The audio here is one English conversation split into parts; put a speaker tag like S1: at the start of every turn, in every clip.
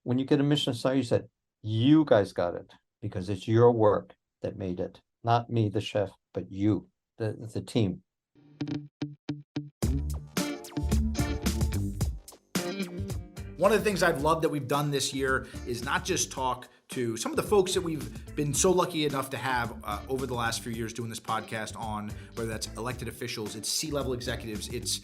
S1: when you get a Michelin star, you said, you guys got it because it's your work that made it, not me, the chef, but you, the team.
S2: One of the things I've loved that we've done this year is not just talk to some of the folks that we've been so lucky enough to have over the last few years doing this podcast on, whether that's elected officials, it's C-level executives, it's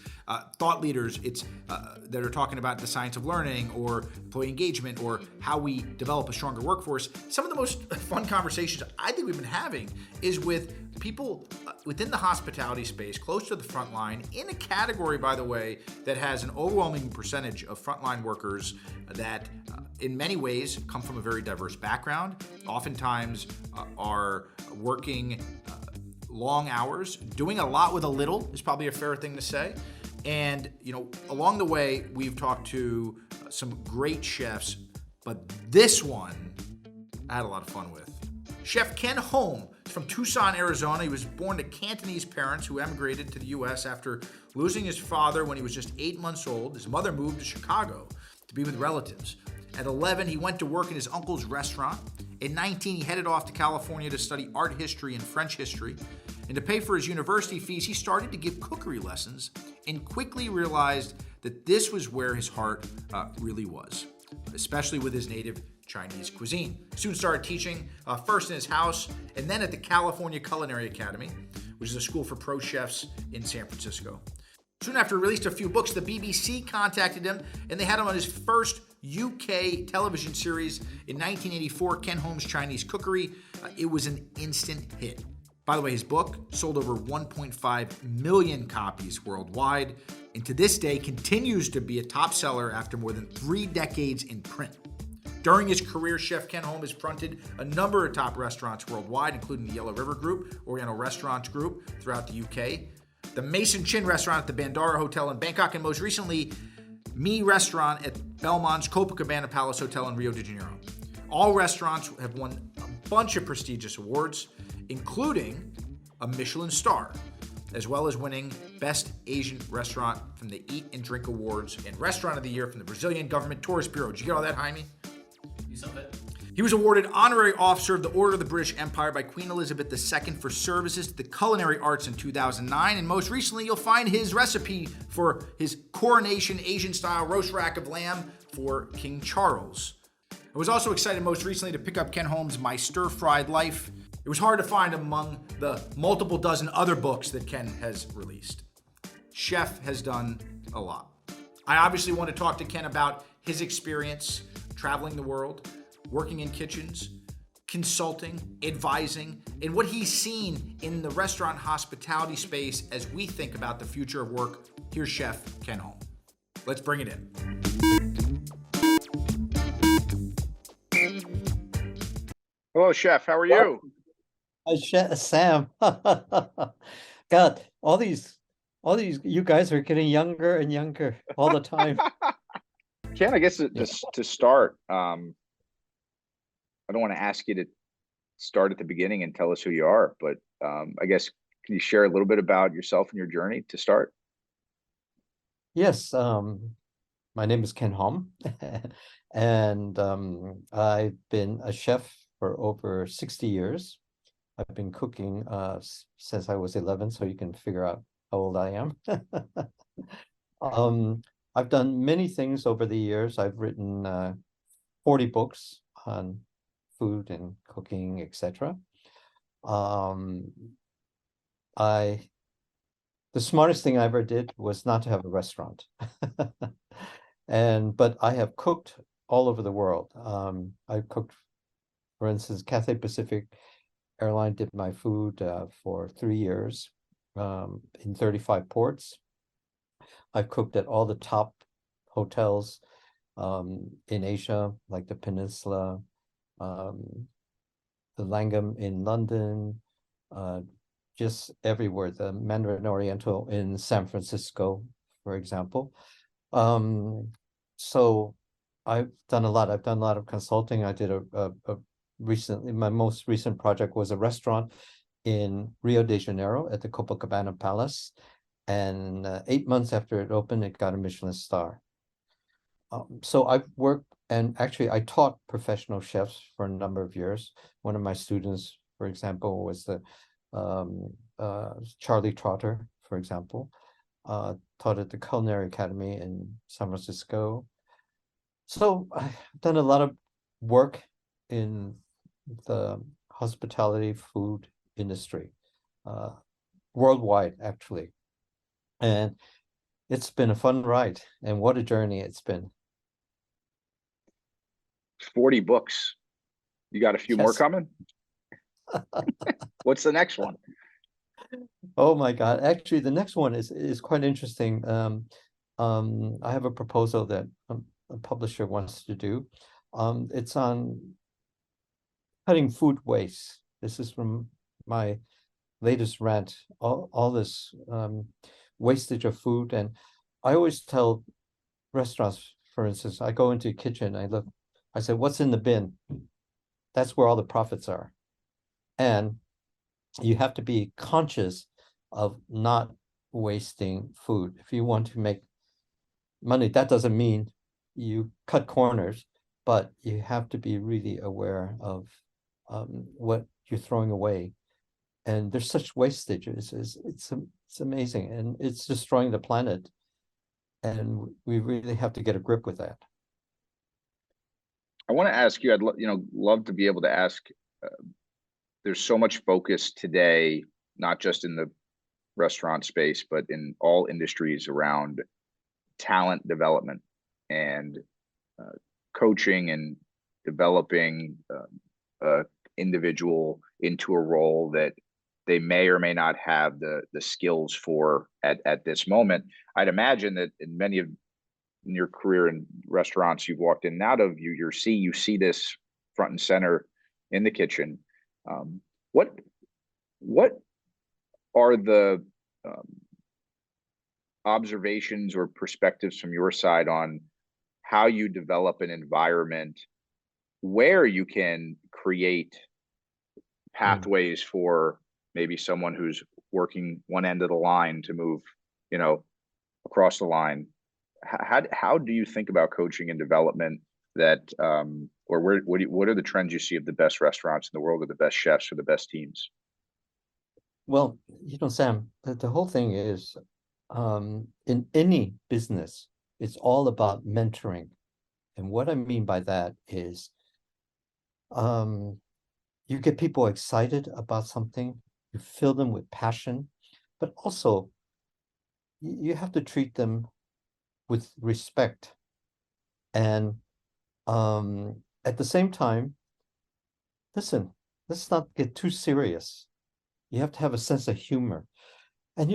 S2: thought leaders, it's that are talking about the science of learning or employee engagement or how we develop a stronger workforce. Some of the most fun conversations I think we've been having is with people within the hospitality space, close to the front line, in a category, by the way, that has an overwhelming percentage of frontline workers that in many ways come from a very diverse background, oftentimes are working long hours, doing a lot with a little is probably a fair thing to say. And, you know, along the way, we've talked to some great chefs, but this one I had a lot of fun with. Chef Ken Hom is from Tucson, Arizona. He was born to Cantonese parents who emigrated to the U.S. after losing his father when he was just 8 months old. His mother moved to Chicago to be with relatives. At 11, he went to work in his uncle's restaurant. At 19, he headed off to California to study art history and French history. And to pay for his university fees, he started to give cookery lessons and quickly realized that this was where his heart really was, especially with his native Chinese cuisine. Soon started teaching first in his house and then at the California Culinary Academy, which is a school for pro chefs in San Francisco. Soon after he released a few books, the BBC contacted him and they had him on his first UK television series in 1984, Ken Hom's Chinese Cookery. It was an instant hit. By the way, his book sold over 1.5 million copies worldwide, and to this day continues to be a top seller after more than 3 decades in print. During his career, Chef Ken Hom has fronted a number of top restaurants worldwide, including the Yellow River Group, Oriental Restaurants Group throughout the UK, the Mason Chin Restaurant at the Bandara Hotel in Bangkok, and most recently, Me Restaurant at Belmont's Copacabana Palace Hotel in Rio de Janeiro. All restaurants have won a bunch of prestigious awards, including a Michelin star, as well as winning Best Asian Restaurant from the Eat and Drink Awards and Restaurant of the Year from the Brazilian Government Tourist Bureau. Did you get all that, Jaime?
S3: Some of it.
S2: He was awarded Honorary Officer of the Order of the British Empire by Queen Elizabeth II for services to the culinary arts in 2009, and most recently you'll find his recipe for his coronation Asian-style roast rack of lamb for King Charles. I was also excited most recently to pick up Ken Hom's My Stir-Fried Life. It was hard to find among the multiple dozen other books that Ken has released. Chef has done a lot. I obviously want to talk to Ken about his experience traveling the world, working in kitchens, consulting, advising, and what he's seen in the restaurant hospitality space as we think about the future of work. Here's Chef Ken Hom. Let's bring it in.
S4: Hello, Chef. How are you?
S1: Sam. God, all these, you guys are getting younger and younger all the time.
S4: Ken, I guess to start, I don't want to ask you to start at the beginning and tell us who you are, but I guess can you share a little bit about yourself and your journey to start?
S1: Yes, my name is Ken Hom, and I've been a chef for over 60 years. I've been cooking since I was 11, so you can figure out how old I am. I've done many things over the years. I've written 40 books on food and cooking, etc. The smartest thing I ever did was not to have a restaurant. But I have cooked all over the world. I've cooked, for instance, Cathay Pacific Airline did my food for 3 years in 35 ports. I've cooked at all the top hotels in Asia, like the Peninsula, the Langham in London, just everywhere, the Mandarin Oriental in San Francisco, for example. So I've done a lot. I've done a lot of consulting. I did a recently, my most recent project was a restaurant in Rio de Janeiro at the Copacabana Palace. And 8 months after it opened, it got a Michelin star. So I've worked and actually I taught professional chefs for a number of years. One of my students, for example, was the Charlie Trotter, for example, taught at the Culinary Academy in San Francisco. So I've done a lot of work in the hospitality food industry, uh, worldwide, actually. And it's been a fun ride. And what a journey it's been.
S4: 40 books. You got a few more
S1: Yes.
S4: coming? What's the next one?
S1: Oh my God. Actually, the next one is quite interesting. I have a proposal that a publisher wants to do. It's on cutting food waste. This is from my latest rant, all this wastage of food. And I always tell restaurants, for instance, I go into a kitchen, I look, I say, what's in the bin? That's where all the profits are. And you have to be conscious of not wasting food. If you want to make money, that doesn't mean you cut corners, but you have to be really aware of what you're throwing away. And there's such wastage. It's amazing, and it's destroying the planet. And we really have to get a grip with that.
S4: I want to ask you, love to be able to ask, there's so much focus today, not just in the restaurant space, but in all industries around talent development and coaching and developing a individual into a role that they may or may not have the skills for at this moment. I'd imagine that in many of in your career in restaurants you've walked in and out of, you see this front and center in the kitchen. What are the observations or perspectives from your side on how you develop an environment where you can create pathways for maybe someone who's working one end of the line to move, across the line? How do you think about coaching and development that, or what are the trends you see of the best restaurants in the world, or the best chefs, or the best teams?
S1: Well, Sam, the whole thing is in any business, it's all about mentoring. And what I mean by that is you get people excited about something, you fill them with passion, but also you have to treat them with respect. And at the same time, listen, let's not get too serious. You have to have a sense of humor. And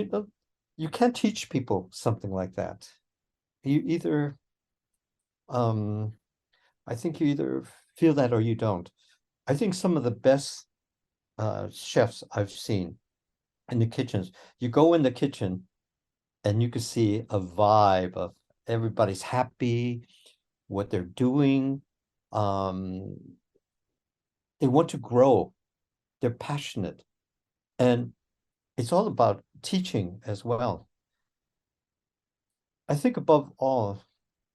S1: you can't teach people something like that. You either I think you either feel that or you don't. I think some of the best chefs I've seen in the kitchens, you go in the kitchen and you can see a vibe of everybody's happy, what they're doing. Um, they want to grow, they're passionate, and it's all about teaching as well. I think above all,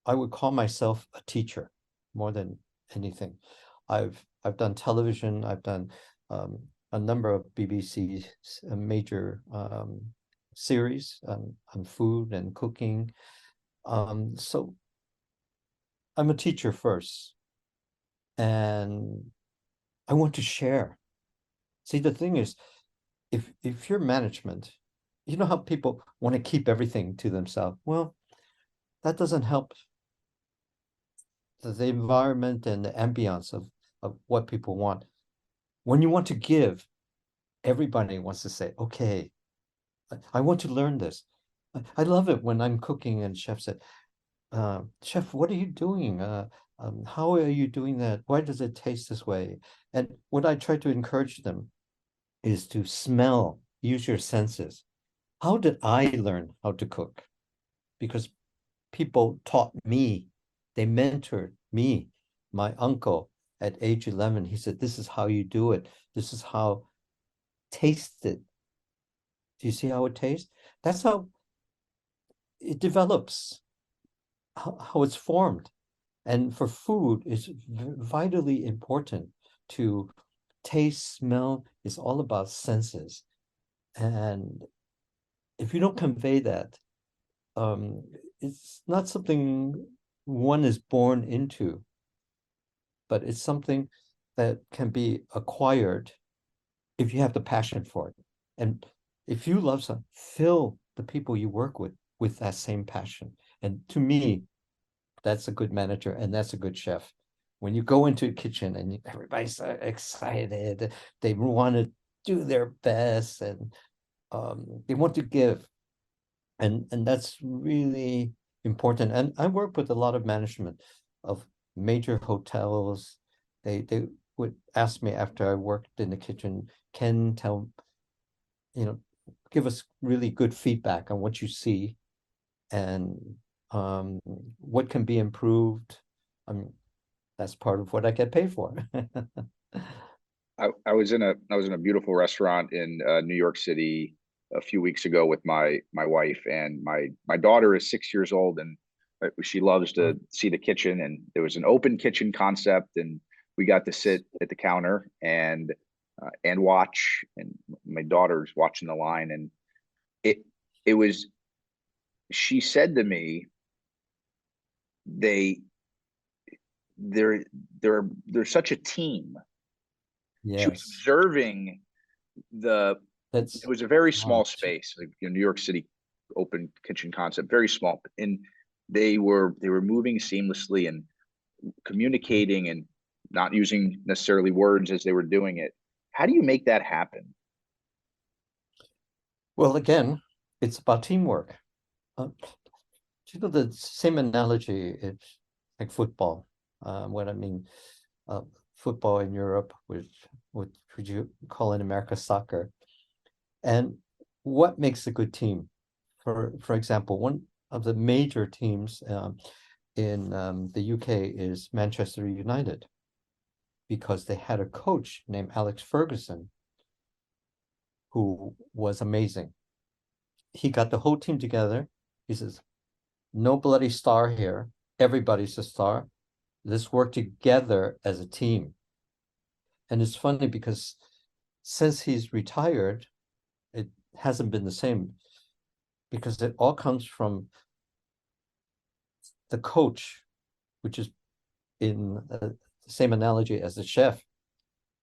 S1: I would call myself a teacher more than anything. I've done television, I've done a number of BBC major series on food and cooking. So I'm a teacher first, and I want to share. See, the thing is, if you're management, you know how people want to keep everything to themselves. Well, that doesn't help the environment and the ambience of what people want. When you want to give, everybody wants to say, okay, I want to learn this. I love it when I'm cooking and chef said, chef, what are you doing? How are you doing that? Why does it taste this way? And what I try to encourage them is to smell, use your senses. How did I learn how to cook? Because people taught me, they mentored me. My uncle at age 11, he said, this is how you do it. This is how taste it. Do you see how it tastes? That's how it develops, how it's formed. And for food, it's vitally important to taste, smell. It's all about senses. And if you don't convey that, um, it's not something one is born into, but it's something that can be acquired if you have the passion for it. And if you love something, fill the people you work with that same passion. And to me, that's a good manager and that's a good chef. When you go into a kitchen and everybody's excited, they want to do their best, and they want to give, and that's really important. And I work with a lot of management of major hotels. They would ask me after I worked in the kitchen, Ken, you know, give us really good feedback on what you see and what can be improved. I mean, that's part of what I get paid for.
S4: I was in a beautiful restaurant in New York City a few weeks ago with my wife, and my daughter is 6 years old, and she loves to see the kitchen. And there was an open kitchen concept, and we got to sit at the counter and watch. And my daughter's watching the line, and it it was. She said to me, they they're they're such a team. She was
S1: Yes,
S4: observing the it
S1: that's
S4: was a very small
S1: wow.
S4: space, like New York City open kitchen concept, very small, and they were moving seamlessly and communicating and not using necessarily words as they were doing it. How do you make that happen?
S1: Well, again, it's about teamwork. The same analogy, it's like football. What I mean, uh, football in Europe, which would you call in America soccer? And what makes a good team? For example, one of the major teams in the UK is Manchester United, because they had a coach named Alex Ferguson who was amazing. He got the whole team together. He says, no bloody star here. Everybody's a star. Let's work together as a team. And it's funny because since he's retired, it hasn't been the same, because it all comes from the coach, which is in the same analogy as the chef,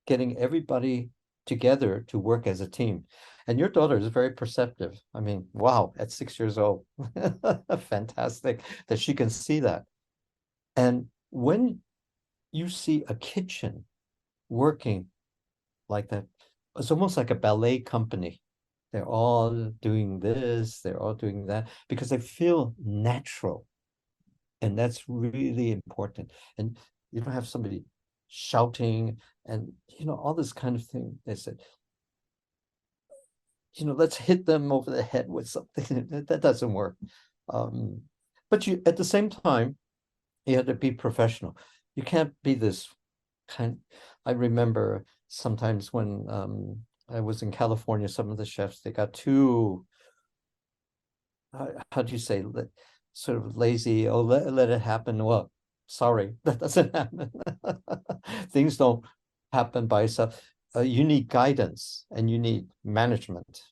S1: getting everybody together to work as a team. And your daughter is very perceptive. I mean, wow, at 6 years old, fantastic that she can see that. And when you see a kitchen working like that, it's almost like a ballet company. They're all doing this, they're all doing that, because they feel natural. And that's really important. And you don't have somebody shouting and all this kind of thing. They said, let's hit them over the head with something. That doesn't work. Um, but you at the same time, you have to be professional. You can't be this kind. I remember sometimes when I was in California, some of the chefs, they got too, how do you say, sort of lazy. Oh, let it happen. Well, sorry, that doesn't happen. Things don't happen by itself. You need guidance and you need management.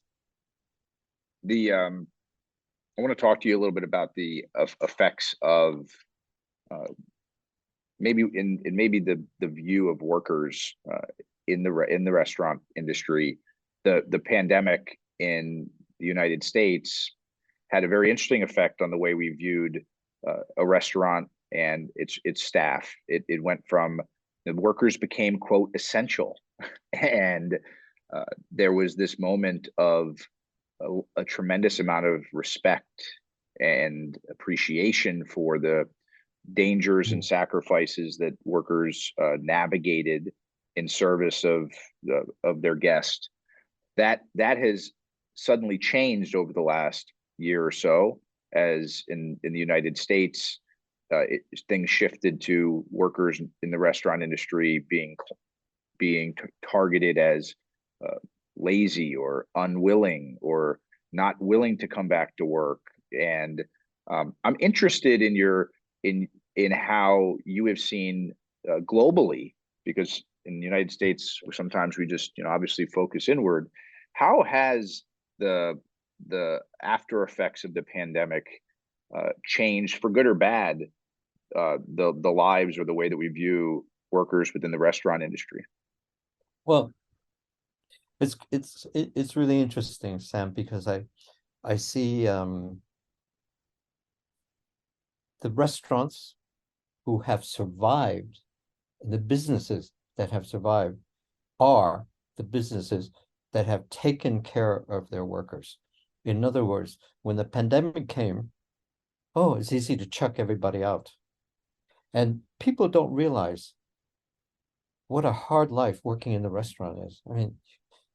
S4: The I want to talk to you a little bit about the effects of maybe in maybe the view of workers in the restaurant industry. The pandemic in the United States had a very interesting effect on the way we viewed a restaurant and its staff. It went from the workers became quote essential, and there was this moment of a tremendous amount of respect and appreciation for the dangers and
S1: Mm.
S4: sacrifices that workers navigated in service of their guest. That has suddenly changed over the last year or so, as in the United States, things shifted to workers in the restaurant industry being targeted as uh, lazy or unwilling or not willing to come back to work. And I'm interested in in how you have seen globally, because in the United States, sometimes we just, obviously focus inward. How has the after effects of the pandemic changed, for good or bad, the lives or the way that we view workers within the restaurant industry?
S1: Well, it's really interesting, Sam, because I see the restaurants who have survived, the businesses that have survived are the businesses that have taken care of their workers. In other words, when the pandemic came, oh, it's easy to chuck everybody out. And people don't realize what a hard life working in the restaurant is. I mean,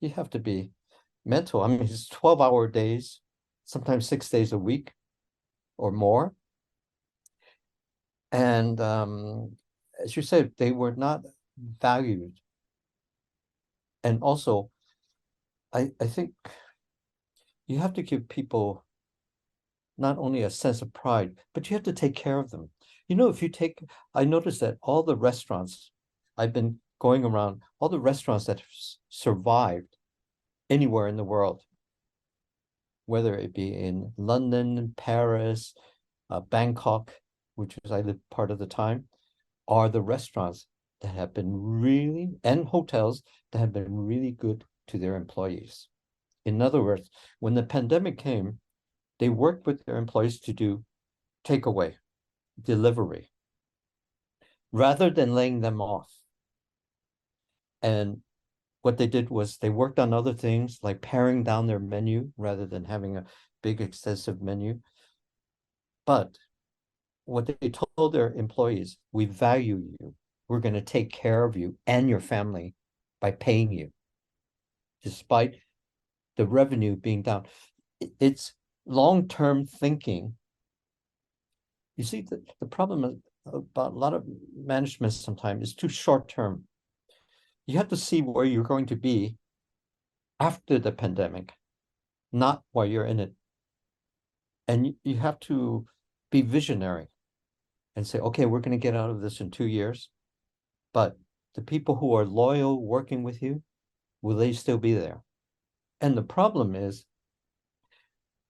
S1: you have to be mental. I mean, it's 12-hour days, sometimes 6 days a week or more. And as you said, they were not valued. And also, I think you have to give people not only a sense of pride, but you have to take care of them. If you take, I noticed that all the restaurants, I've been going around, all the restaurants that have survived anywhere in the world, whether it be in London, Paris, Bangkok, which was I lived part of the time, are the restaurants that have been really, and hotels that have been really good to their employees. In other words, when the pandemic came, they worked with their employees to do takeaway, delivery, rather than laying them off. And what they did was they worked on other things like paring down their menu rather than having a big, extensive menu. But what they told their employees, we value you. We're going to take care of you and your family by paying you, despite the revenue being down. It's long-term thinking. You see, the problem about a lot of management sometimes is too short-term. You have to see where you're going to be after the pandemic, not while you're in it. And you have to be visionary and say, okay, we're going to get out of this in 2 years. But the people who are loyal working with you, will they still be there? And the problem is,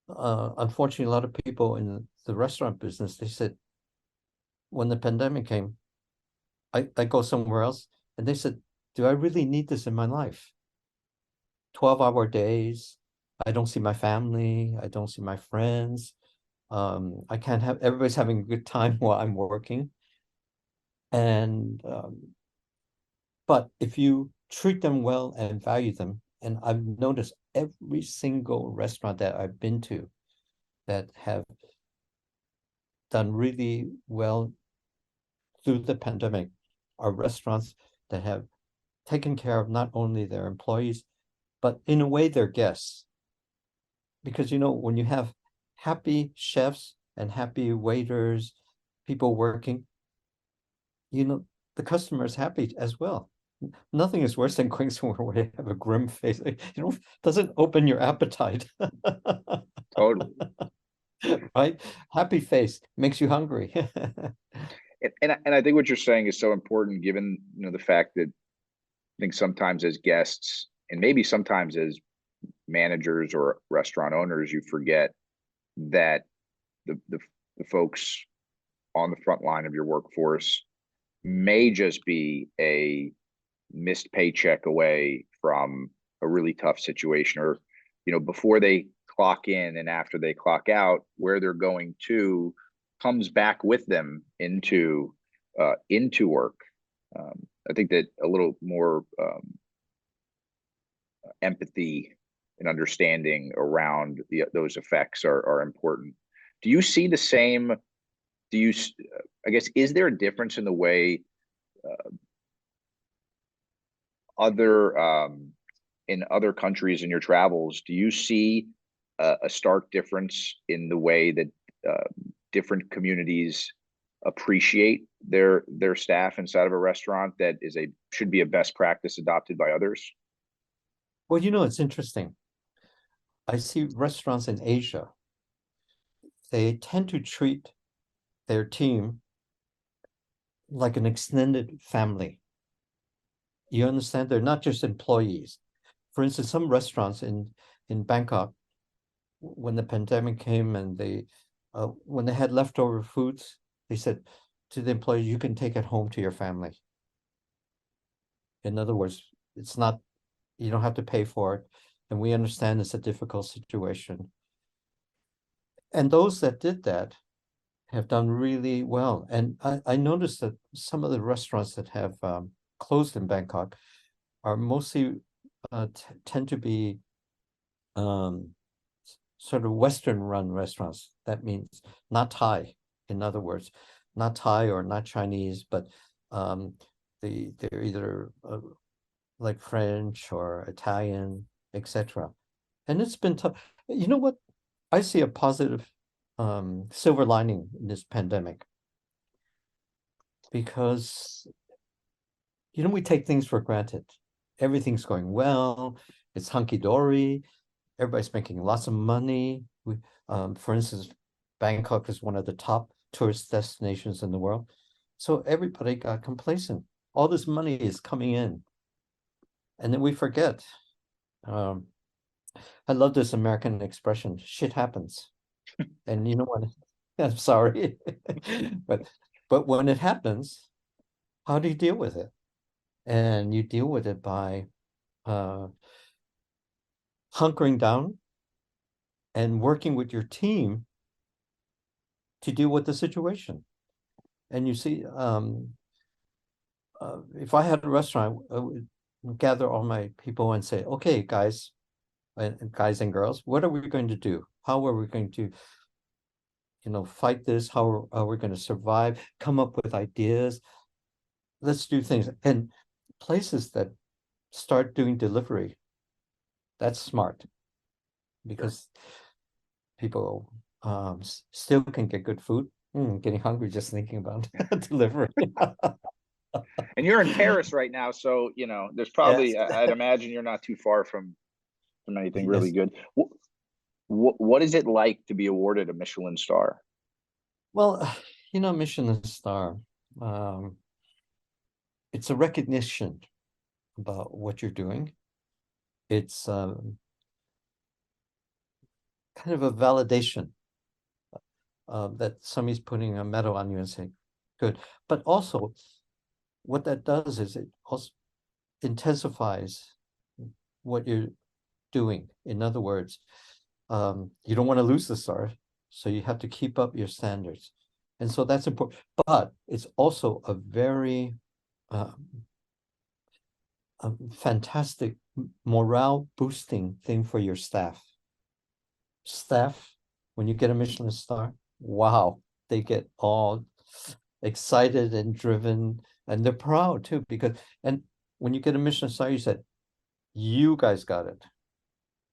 S1: unfortunately, a lot of people in the restaurant business, they said, when the pandemic came, I go somewhere else, and they said, do I really need this in my life? 12-hour days, I don't see my family, I don't see my friends. I can't have, everybody's having a good time while I'm working. And but if you treat them well and value them, and I've noticed every single restaurant that I've been to that have done really well through the pandemic are restaurants that have taken care of not only their employees, but in a way their guests. Because when you have happy chefs and happy waiters, people working, the customer is happy as well. Nothing is worse than going somewhere where you have a grim face. Doesn't open your appetite.
S4: Totally.
S1: Right? Happy face makes you hungry.
S4: And I think what you're saying is so important, given the fact that I think sometimes as guests, and maybe sometimes as managers or restaurant owners, you forget that the folks on the front line of your workforce may just be a missed paycheck away from a really tough situation, or before they clock in and after they clock out, where they're going to comes back with them into work. I think that a little more empathy and understanding around those effects are important. Do you see the same? I guess, is there a difference in the way in other countries in your travels? Do you see a stark difference in the way that different communities appreciate their staff inside of a restaurant that should be a best practice adopted by others?
S1: Well, it's interesting. I see restaurants in Asia, they tend to treat their team like an extended family. You understand? They're not just employees. For instance, some restaurants in Bangkok, when the pandemic came and when they had leftover foods, they said to the employees, you can take it home to your family. In other words, it's not, you don't have to pay for it. And we understand it's a difficult situation. And those that did that have done really well. And I noticed that some of the restaurants that have closed in Bangkok are mostly tend to be sort of Western run restaurants. That means not Thai, in other words, not Thai or not Chinese, but they're either like French or Italian, etc. And it's been tough. You know what? I see a positive silver lining in this pandemic because we take things for granted. Everything's going well. It's hunky-dory. Everybody's making lots of money. For instance, Bangkok is one of the top tourist destinations in the world. So everybody got complacent. All this money is coming in. And then we forget. I love this American expression, shit happens. And you know what? I'm sorry. but when it happens, how do you deal with it? And you deal with it by hunkering down and working with your team to deal with the situation. And you see, if I had a restaurant, I would gather all my people and say, okay, guys and girls, what are we going to do? How are we going to, fight this? How are we going to survive? Come up with ideas. Let's do things. And places that start doing delivery, that's smart because people still can get good food. Getting hungry just thinking about delivery.
S4: And you're in Paris right now, so there's probably
S1: Yes.
S4: I'd imagine you're not too far from anything really
S1: Yes.
S4: good. What is it like to be awarded a Michelin star?
S1: Well, Michelin star. Um, it's a recognition about what you're doing. It's kind of a validation that somebody's putting a medal on you and saying, good. But also, what that does is it also intensifies what you're doing. In other words, you don't want to lose the star, so you have to keep up your standards. And so that's important. But it's also a very fantastic morale boosting thing for your staff. Staff, when you get a Michelin star, wow, they get all excited and driven, and they're proud too. And when you get a Michelin star, you said, you guys got it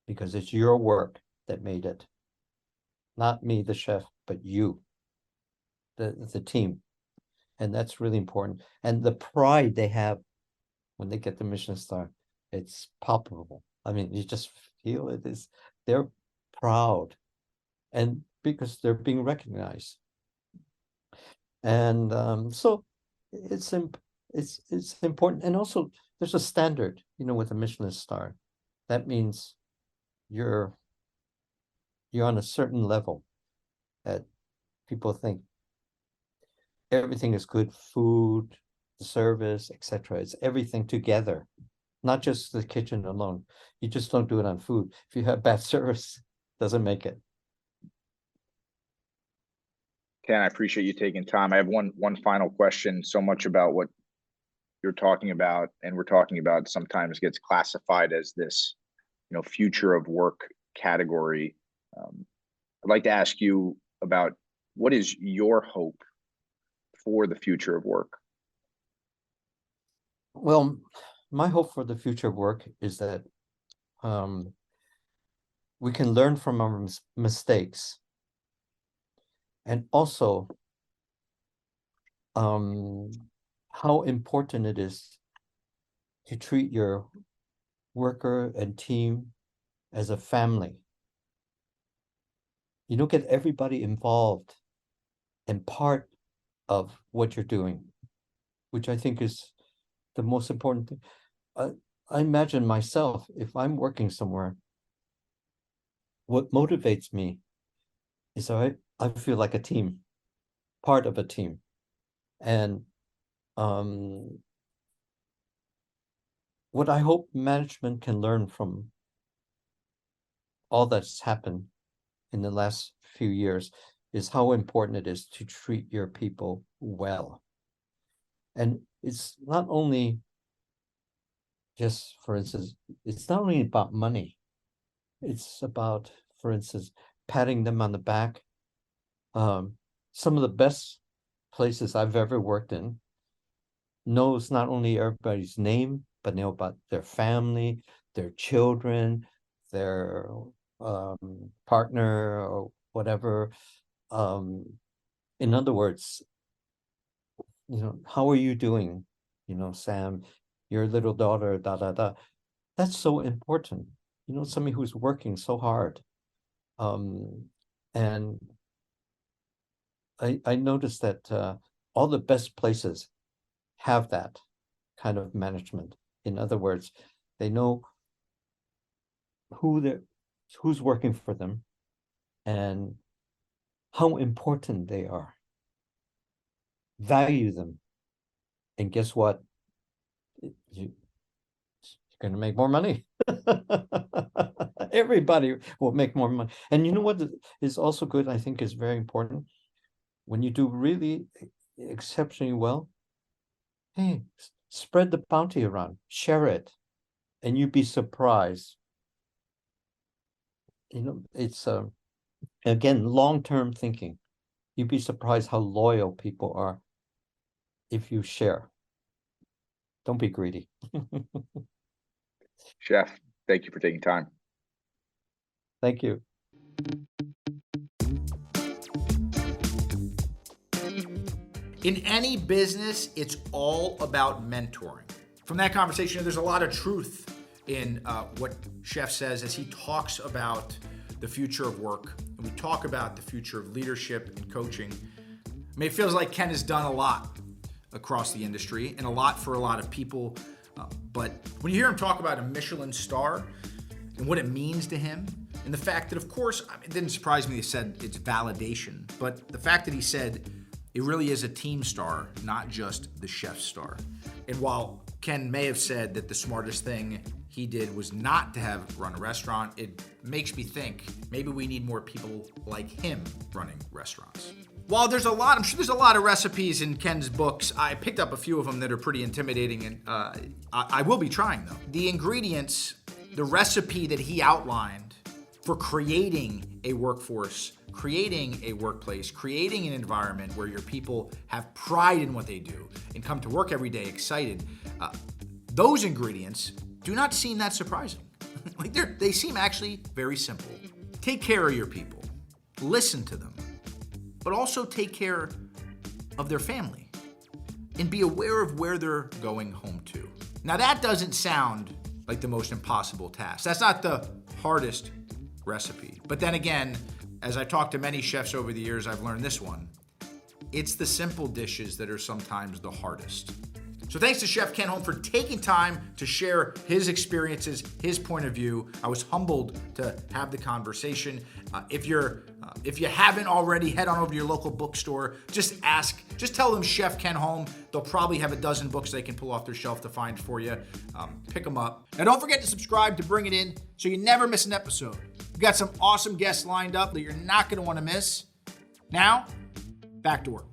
S1: because it's your work that made it. Not me, the chef, but you, the team. And that's really important. And the pride they have when they get the Michelin star, it's palpable. I mean, you just feel it is, they're proud and because they're being recognized. And so it's it's important. And also there's a standard, with a Michelin star. That means you're on a certain level that people think everything is good food, the service, etc. It's everything together, not just the kitchen alone. You just don't do it on food. If you have bad service, doesn't make it.
S4: Ken, I appreciate you taking time. I have one final question. So much about what you're talking about and we're talking about sometimes gets classified as this, future of work category. I'd like to ask you about what is your hope for the future of work?
S1: Well, my hope for the future of work is that we can learn from our mistakes and also how important it is to treat your worker and team as a family. Get everybody involved and part of what you're doing. which I think is the most important thing. I imagine myself, if I'm working somewhere, what motivates me is I feel like a team, part of a team. And what I hope management can learn from all that's happened in the last few years is how important it is to treat your people well. And it's not only just, for instance, it's not only about money. It's about, for instance, patting them on the back. Some of the best places I've ever worked in knows not only everybody's name, but know about their family, their children, their partner or whatever. In other words, how are you doing? Sam, your little daughter, da da da. That's so important. Somebody who's working so hard. And I noticed that all the best places have that kind of management. In other words, they know who's working for them and how important they are. Value them. And guess what? You're going to make more money. Everybody will make more money. And you know what is also good, I think is very important? When you do really exceptionally well, hey, spread the bounty around, share it, and you'd be surprised. It's again, long-term thinking. You'd be surprised how loyal people are if you share. Don't be greedy.
S4: Chef, thank you for taking time.
S1: Thank you.
S2: In any business, it's all about mentoring. From that conversation, there's a lot of truth in what Chef says as he talks about the future of work. And we talk about the future of leadership and coaching. I mean, it feels like Ken has done a lot across the industry and a lot for a lot of people. But when you hear him talk about a Michelin star and what it means to him, and the fact that, of course, it didn't surprise me he said it's validation, but the fact that he said it really is a team star, not just the chef star. And while Ken may have said that the smartest thing he did was not to have run a restaurant, it makes me think maybe we need more people like him running restaurants. While there's I'm sure there's a lot of recipes in Ken's books, I picked up a few of them that are pretty intimidating, and I will be trying them. The ingredients, the recipe that he outlined for creating a workforce, creating a workplace, creating an environment where your people have pride in what they do and come to work every day excited, those ingredients do not seem that surprising. They seem actually very simple. Take care of your people, listen to them, but also take care of their family and be aware of where they're going home to. Now that doesn't sound like the most impossible task. That's not the hardest recipe. But then again, as I've talked to many chefs over the years, I've learned this one. It's the simple dishes that are sometimes the hardest. So thanks to Chef Ken Hom for taking time to share his experiences, his point of view. I was humbled to have the conversation. If you haven't already, head on over to your local bookstore. Just tell them Chef Ken Hom. They'll probably have a dozen books they can pull off their shelf to find for you. Pick them up. Now don't forget to subscribe to Bring It In so you never miss an episode. We've got some awesome guests lined up that you're not going to want to miss. Now, back to work.